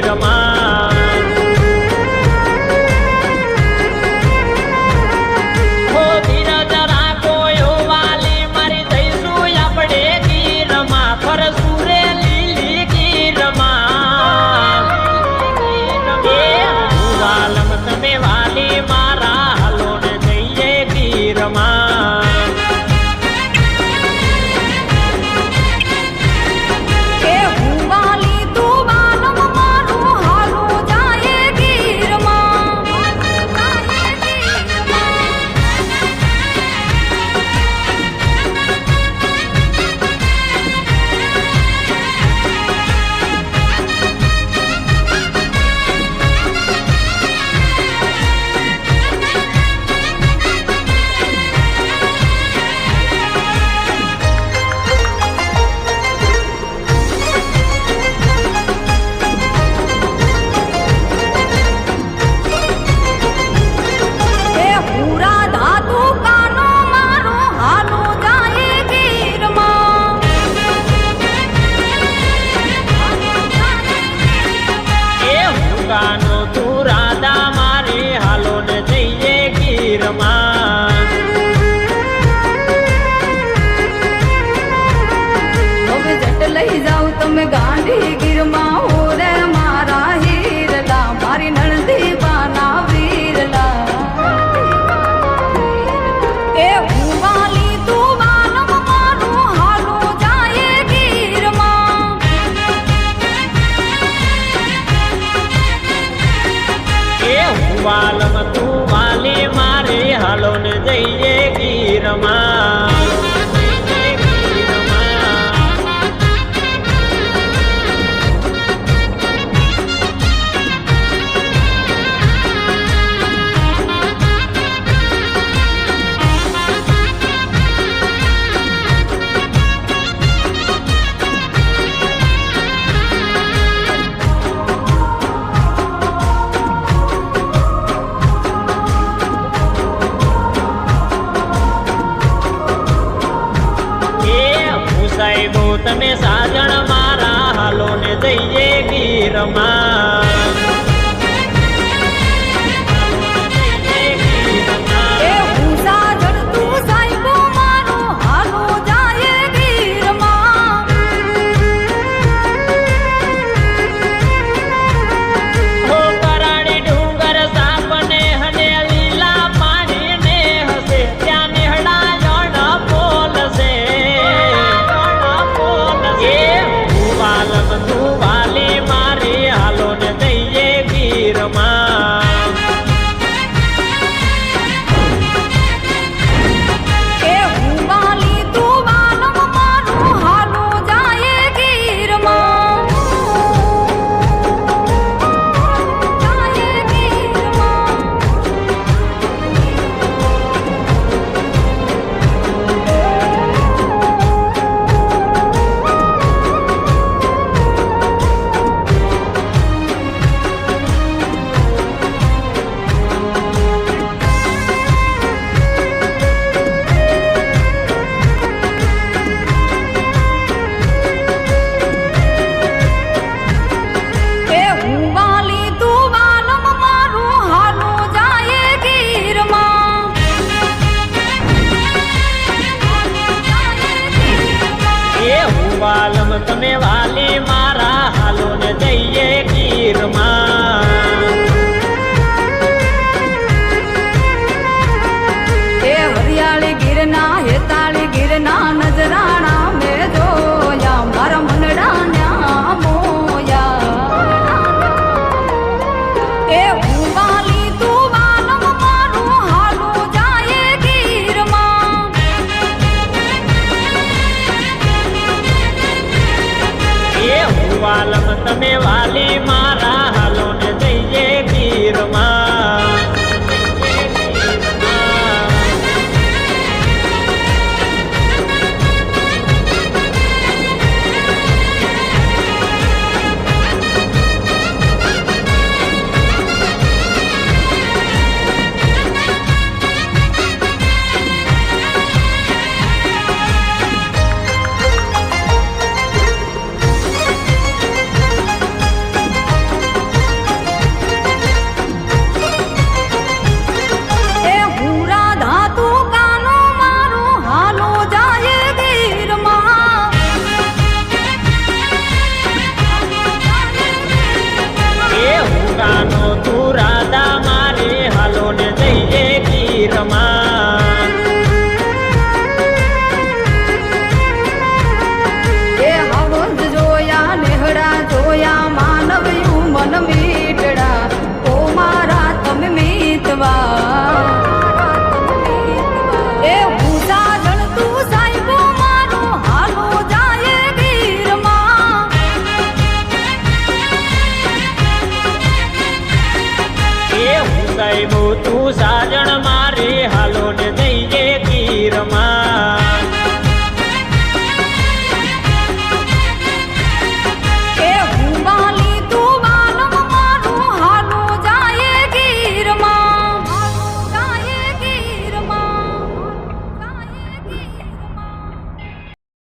ગીરમાં હો ધીરજ રાખો યો વાલી મારી જઈશું આપણે ગીરમાં ફરશું રે લીલી ગીરમાં એ વાલમ તમે વાલી મારા હાલો ને જઈએ ગીરમાં લઈ જાઉં તમે ગાંધી ગીરમાં હો રે મારા હીરલા મારી નણંદી બાના વીરલા એ હું વાલી તું વાલમ મારું હાલું જાય ગીરમાં એ હું વાલમ તું વાલી મારે હાલો ને જઈએ ગીરમાં સાહેબો તમે સાજણ મારા હાલો ને જઈએ ગીરમાં વાલમ તમે વાલી મારા હાલો ને જઈએ ગીરમાં એ હરિયાળી ગીરના હેતાળી ગીરના નજરાણા મેં જોયા મારા મનડાન્યા મોયા એ હું વાલી તું વાલમ મારું હાલું જાય ગીરમાં દ્વારકાનો તું